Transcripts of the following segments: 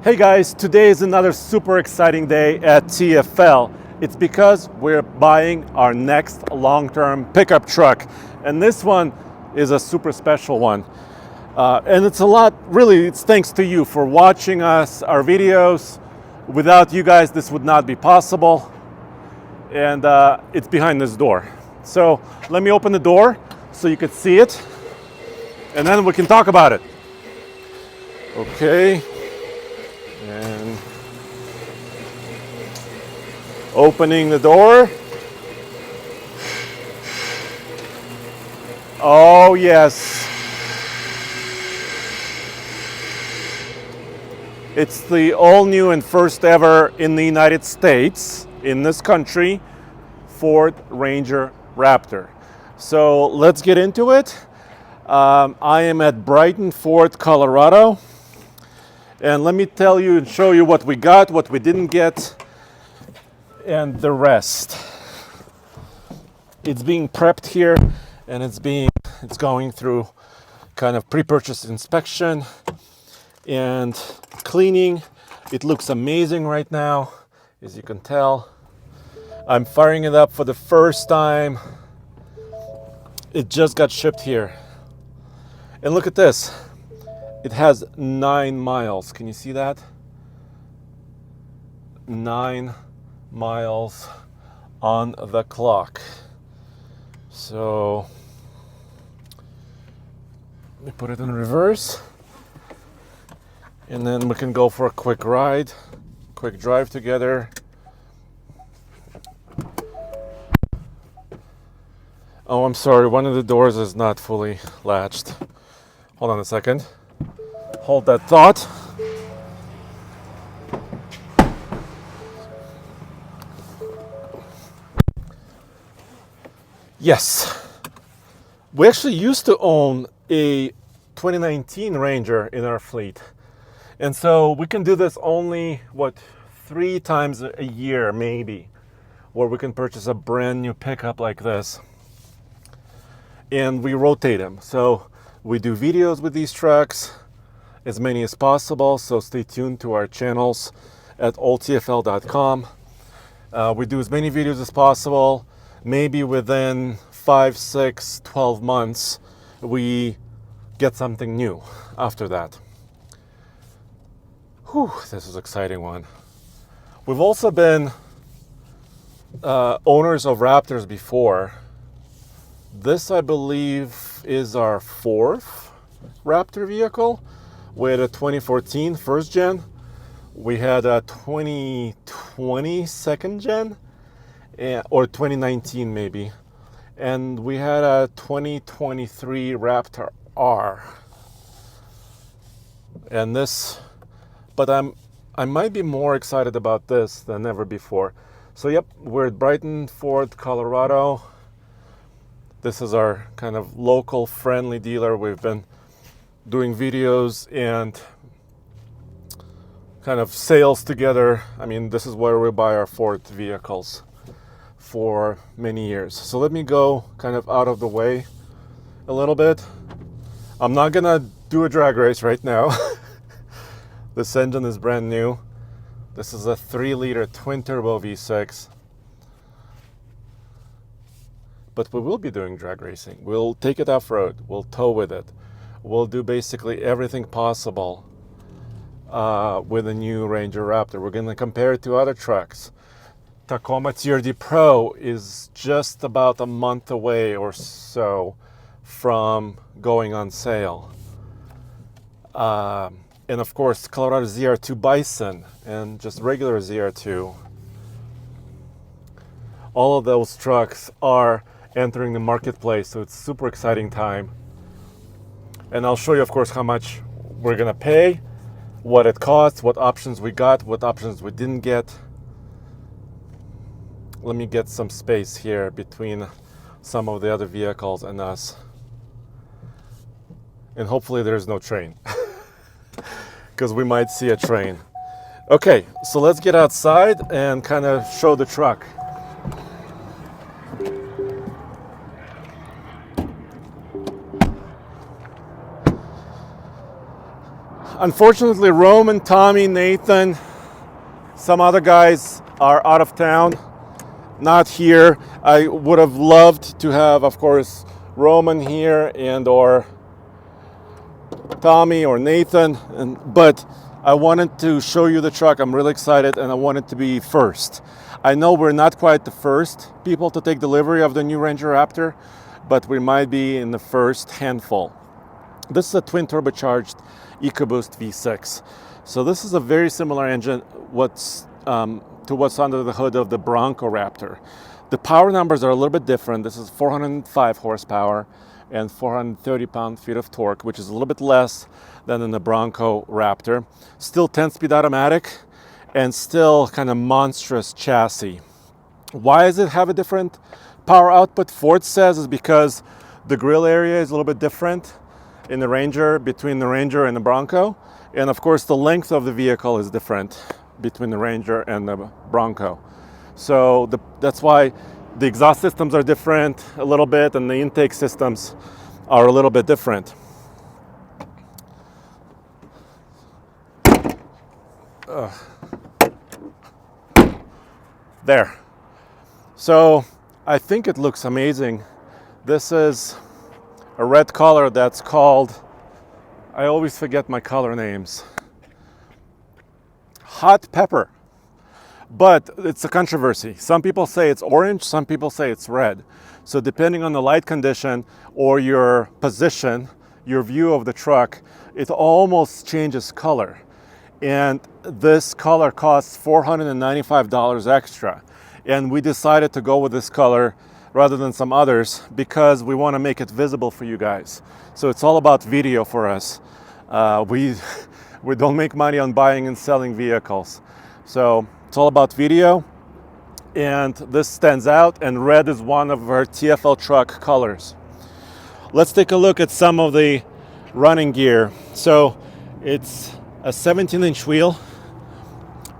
Hey guys, today is another super exciting day at TFL. It's because we're buying our next long-term pickup truck. And this one is a super special one. And it's it's thanks to you for watching our videos. Without you guys, this would not be possible. And it's behind this door. So let me open the door so you can see it. And then we can talk about it. Okay. And opening the door. Oh yes. It's the all new and first ever in the United States, in this country, Ford Ranger Raptor. So let's get into it. I am at Brighton, Ford, Colorado. And let me tell you and show you what we got, what we didn't get, and the rest. It's being prepped here, and it's going through kind of pre-purchase inspection and cleaning. It looks amazing right now, as you can tell. I'm firing it up for the first time. It just got shipped here. And look at this. It has 9 miles. Can you see that? 9 miles on the clock. So let me put it in reverse. And then we can go for a quick ride, quick drive together. Oh, I'm sorry. One of the doors is not fully latched. Hold on a second. Hold that thought. Yes. We actually used to own a 2019 Ranger in our fleet. And so we can do this only, 3 times a year maybe, where we can purchase a brand new pickup like this. And we rotate them. So we do videos with these trucks, as many as possible, so stay tuned to our channels at alltfl.com. We do as many videos as possible. Maybe within 5, 6, 12 months, we get something new after that. Whew, this is an exciting one. We've also been owners of Raptors before. This, I believe, is our 4th Raptor vehicle. We had a 2014 first gen. We had a 2020 second gen, or 2019 maybe. And we had a 2023 Raptor R. And this, but I might be more excited about this than ever before. So yep, we're at Brighton, Ford, Colorado. This is our kind of local friendly dealer. We've been doing videos and kind of sales together. I mean, this is where we buy our Ford vehicles for many years. So let me go kind of out of the way a little bit. I'm not gonna do a drag race right now. This engine is brand new. This is a 3-liter twin turbo V6. But we will be doing drag racing. We'll take it off-road. We'll tow with it. We'll do basically everything possible with a new Ranger Raptor. We're going to compare it to other trucks. Tacoma TRD Pro is just about a month away or so from going on sale. And of course, Colorado ZR2 Bison and just regular ZR2. All of those trucks are entering the marketplace, so it's a super exciting time. And I'll show you, of course, how much we're gonna pay, what it costs, what options we got, what options we didn't get. Let me get some space here between some of the other vehicles and us. And hopefully there's no train, because we might see a train. Okay, so let's get outside and kind of show the truck. Unfortunately, Roman, Tommy, Nathan, some other guys are out of town, not here. I would have loved to have, of course, Roman here and or Tommy or Nathan, but I wanted to show you the truck. I'm really excited and I wanted to be first. I know we're not quite the first people to take delivery of the new Ranger Raptor, but we might be in the first handful. This is a twin turbocharged EcoBoost V6. So this is a very similar engine to what's under the hood of the Bronco Raptor. The power numbers are a little bit different. This is 405 horsepower and 430 pound-feet of torque, which is a little bit less than in the Bronco Raptor. Still 10-speed automatic and still kind of monstrous chassis. Why does it have a different power output? Ford says is because the grill area is a little bit different in the Ranger, between the Ranger and the Bronco. And of course, the length of the vehicle is different between the Ranger and the Bronco. So that's why the exhaust systems are different a little bit and the intake systems are a little bit different. There. So I think it looks amazing. This is a red color that's called, I always forget my color names, hot pepper. But it's a controversy. Some people say it's orange, some people say it's red. So depending on the light condition or your position, your view of the truck, it almost changes color. And this color costs $495 extra. And we decided to go with this color rather than some others because we want to make it visible for you guys. So it's all about video for us. We don't make money on buying and selling vehicles. So it's all about video, and this stands out, and red is one of our TFL truck colors. Let's take a look at some of the running gear. So it's a 17-inch wheel,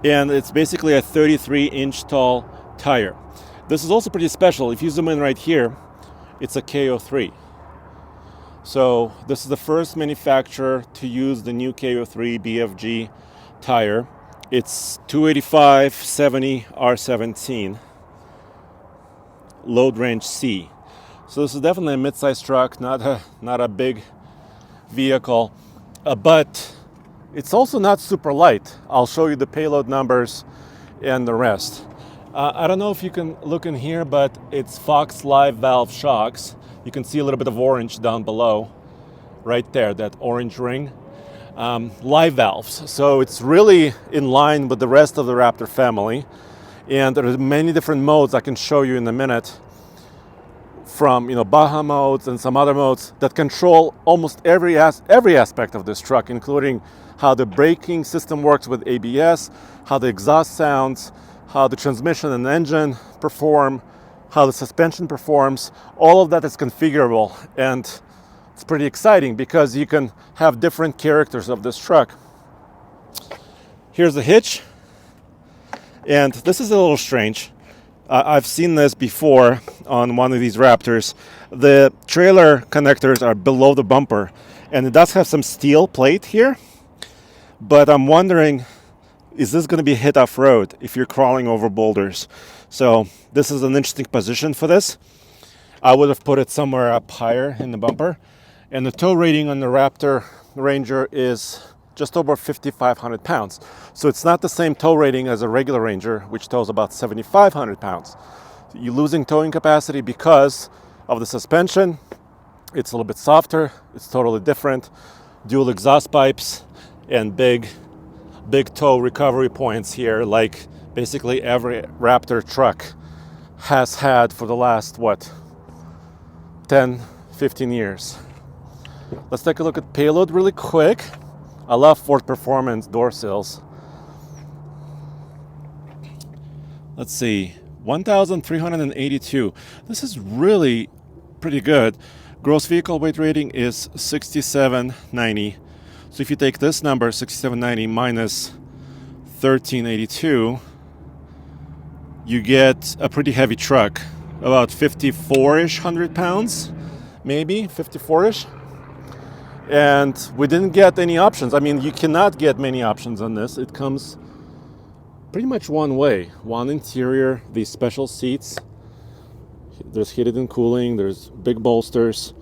and it's basically a 33-inch tall tire. This is also pretty special. If you zoom in right here, it's a KO3. So this is the first manufacturer to use the new KO3 BFG tire. It's 285/70 R17 load range C. So this is definitely a mid-sized truck, not a big vehicle, but it's also not super light. I'll show you the payload numbers and the rest. I don't know if you can look in here, but it's Fox Live valve shocks. You can see a little bit of orange down below, right there, that orange ring. Live valves, so it's really in line with the rest of the Raptor family, and there are many different modes I can show you in a minute, from Baja modes and some other modes that control almost every aspect of this truck, including how the braking system works with ABS, how the exhaust sounds, how the transmission and engine perform, how the suspension performs. All of that is configurable, and it's pretty exciting because you can have different characters of this truck. Here's the hitch, and this is a little strange. I've seen this before on one of these Raptors. The trailer connectors are below the bumper, and it does have some steel plate here, but I'm wondering, is this going to be hit off-road if you're crawling over boulders? So this is an interesting position for this. I would have put it somewhere up higher in the bumper. And the tow rating on the Raptor Ranger is just over 5,500 pounds. So it's not the same tow rating as a regular Ranger, which tows about 7,500 pounds. You're losing towing capacity because of the suspension. It's a little bit softer. It's totally different. Dual exhaust pipes and big tow recovery points here, like basically every Raptor truck has had for the last, 10, 15 years. Let's take a look at payload really quick. I love Ford Performance door sills. Let's see, 1,382. This is really pretty good. Gross vehicle weight rating is 6,790. So if you take this number, 6,790 minus 1,382, you get a pretty heavy truck, about 54-ish hundred pounds, maybe 54-ish. And we didn't get any options. I mean, you cannot get many options on this. It comes pretty much one way. One interior, these special seats. There's heated and cooling, there's big bolsters,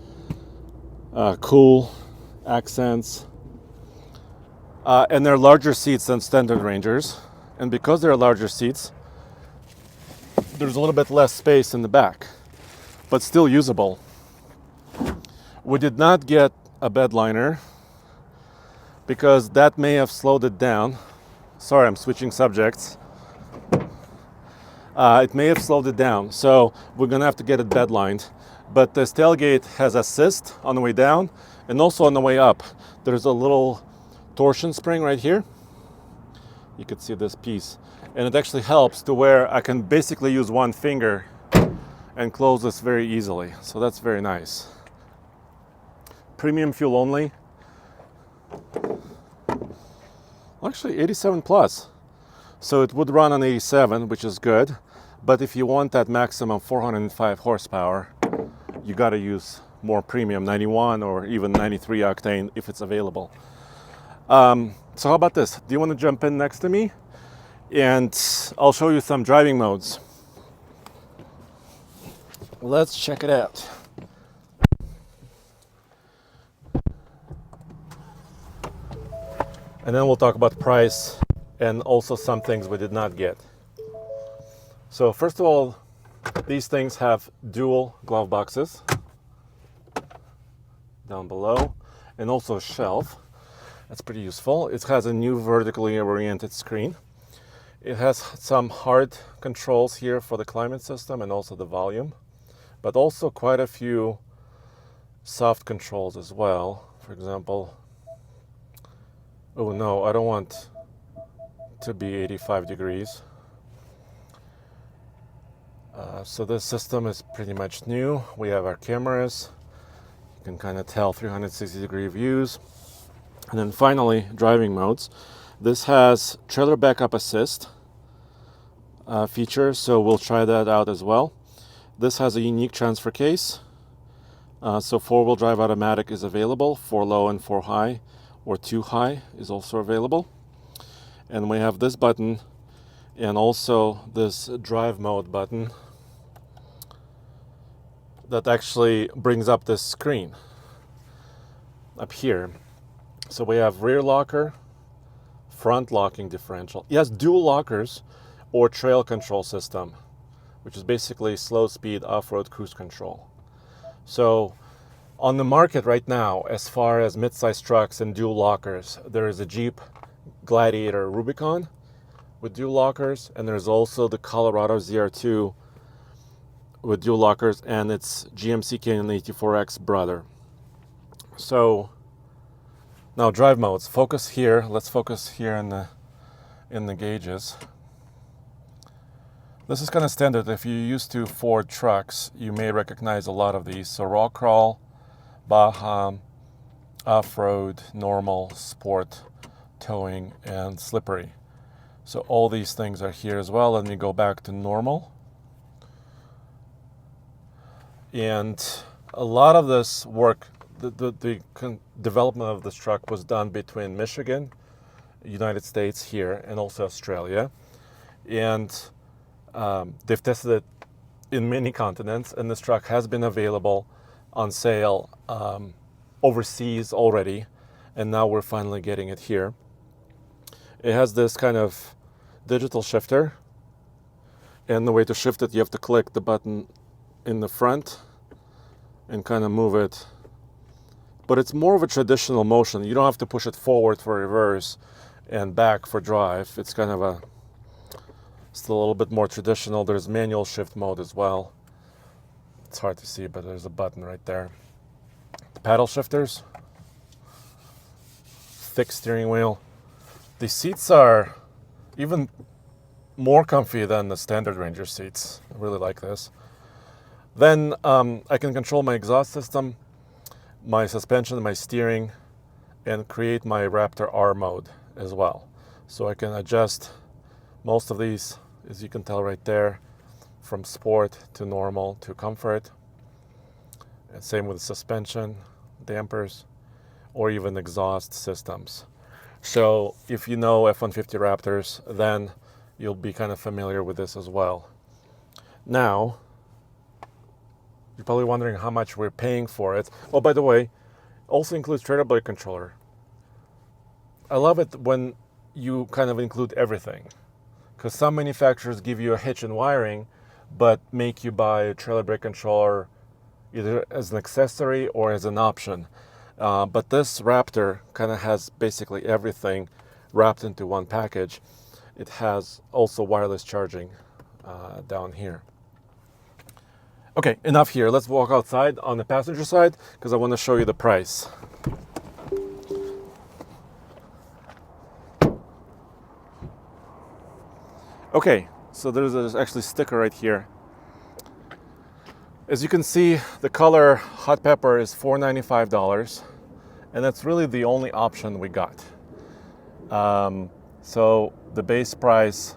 cool accents, and they're larger seats than standard Rangers. And because they're larger seats, there's a little bit less space in the back, but still usable. We did not get a bed liner because that may have slowed it down. Sorry, I'm switching subjects. It may have slowed it down, so we're gonna have to get it bed lined. But this tailgate has assist on the way down and also on the way up. There's a little torsion spring right here. You could see this piece, and it actually helps to where I can basically use one finger and close this very easily. So that's very nice. Premium fuel only. Actually 87 plus. So it would run on 87, which is good. But if you want that maximum 405 horsepower, you got to use more premium 91 or even 93 octane if it's available. So how about this? Do you want to jump in next to me? And I'll show you some driving modes. Let's check it out. And then we'll talk about price and also some things we did not get. So first of all, these things have dual glove boxes down below and also a shelf. That's pretty useful. It has a new vertically oriented screen. It has some hard controls here for the climate system and also the volume, but also quite a few soft controls as well. For example, oh no, I don't want to be 85 degrees. So this system is pretty much new. We have our cameras. You can kind of tell 360 degree views. And then finally, driving modes. This has trailer backup assist feature, so we'll try that out as well. This has a unique transfer case. So 4-wheel drive automatic is available, 4 low and 4 high, or 2 high is also available. And we have this button and also this drive mode button that actually brings up this screen up here. So we have rear locker, front locking differential. Yes, dual lockers or trail control system, which is basically slow speed off-road cruise control. So on the market right now, as far as mid-size trucks and dual lockers, there is a Jeep Gladiator Rubicon with dual lockers, and there's also the Colorado ZR2 with dual lockers, and it's GMC Canyon 84X brother. So now drive modes. Focus here. Let's focus here in the gauges. This is kind of standard. If you're used to Ford trucks, you may recognize a lot of these. So raw crawl, Baja, off-road, normal, sport, towing, and slippery. So all these things are here as well. And you go back to normal. And a lot of this work, the development of this truck was done between Michigan, United States here, and also Australia. And they've tested it in many continents, and this truck has been available on sale overseas already, and now we're finally getting it here. It has this kind of digital shifter, and the way to shift it, you have to click the button in the front and kind of move it. But it's more of a traditional motion. You don't have to push it forward for reverse and back for drive. It's kind of still a little bit more traditional. There's manual shift mode as well. It's hard to see, but there's a button right there. The paddle shifters, thick steering wheel. The seats are even more comfy than the standard Ranger seats. I really like this. Then I can control my exhaust system, my suspension, my steering, and create my Raptor R mode as well. So I can adjust most of these, as you can tell right there, from sport to normal to comfort. And same with the suspension, dampers. or even exhaust systems. So if you know F-150 Raptors, then you'll be kind of familiar with this as well. Now, you're probably wondering how much we're paying for it. Oh, by the way, also includes trailer blade controller. I love it when you kind of include everything, because some manufacturers give you a hitch and wiring, but make you buy a trailer brake controller either as an accessory or as an option. But this Raptor kind of has basically everything wrapped into one package. It has also wireless charging down here. Okay, enough here. Let's walk outside on the passenger side because I want to show you the price. Okay, so there's actually a sticker right here. As you can see, the color hot pepper is $495, and that's really the only option we got. So the base price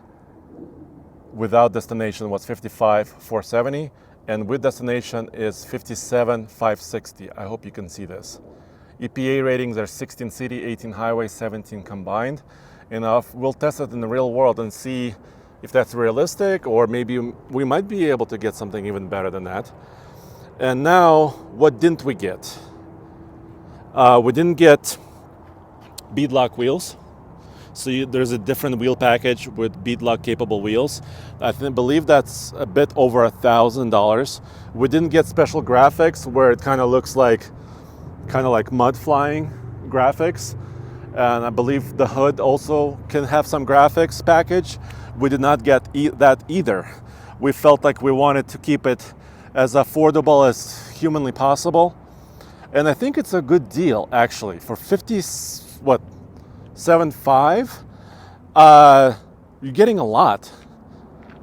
without destination was $55,470, and with destination is $57,560. I hope you can see this. EPA ratings are 16 city, 18 highway, 17 combined. And we'll test it in the real world and see if that's realistic, or maybe we might be able to get something even better than that. And now, what didn't we get? We didn't get beadlock wheels. So there's a different wheel package with beadlock capable wheels. I believe that's a bit over $1,000. We didn't get special graphics where it kind of looks like mud flying graphics. And I believe the hood also can have some graphics package. We did not get that either. We felt like we wanted to keep it as affordable as humanly possible. And I think it's a good deal actually. For $57,500, you're getting a lot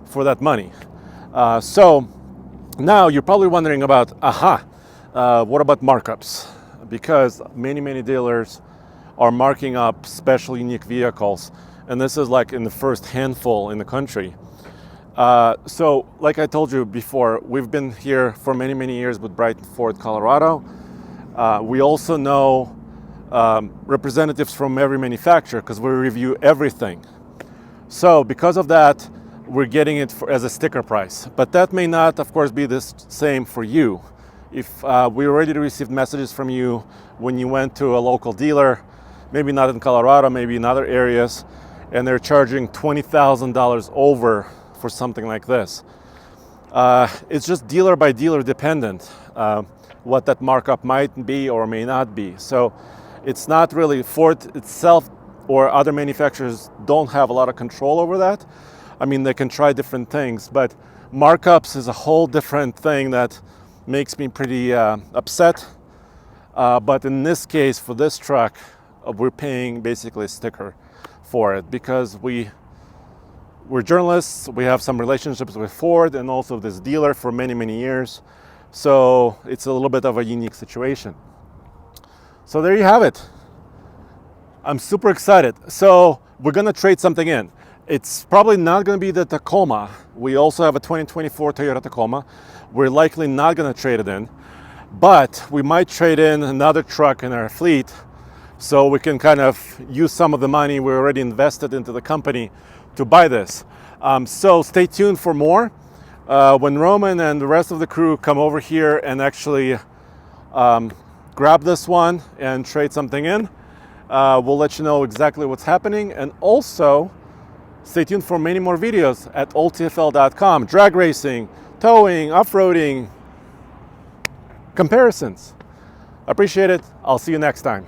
for that money. So now you're probably wondering about, what about markups? Because many dealers are marking up special unique vehicles, and this is like in the first handful in the country. So like I told you before, we've been here for many years with Brighton Ford, Colorado. We also know representatives from every manufacturer because we review everything. So because of that, we're getting it as a sticker price. But that may not, of course, be the same for you. If we already received messages from you when you went to a local dealer, maybe not in Colorado, maybe in other areas, and they're charging $20,000 over for something like this. It's just dealer by dealer dependent, what that markup might be or may not be. So it's not really Ford itself or other manufacturers don't have a lot of control over that. I mean, they can try different things, but markups is a whole different thing that makes me pretty upset. But in this case, for this truck, we're paying basically a sticker for it because we're journalists. We have some relationships with Ford and also this dealer for many years. So it's a little bit of a unique situation. So there you have it. I'm super excited. So we're gonna trade something in. It's probably not gonna be the Tacoma. We also have a 2024 Toyota Tacoma. We're likely not gonna trade it in, but we might trade in another truck in our fleet so we can kind of use some of the money we already invested into the company to buy this. So stay tuned for more. When Roman and the rest of the crew come over here and actually grab this one and trade something in, we'll let you know exactly what's happening. And also stay tuned for many more videos at oldtfl.com. Drag racing, towing, off-roading, comparisons. Appreciate it. I'll see you next time.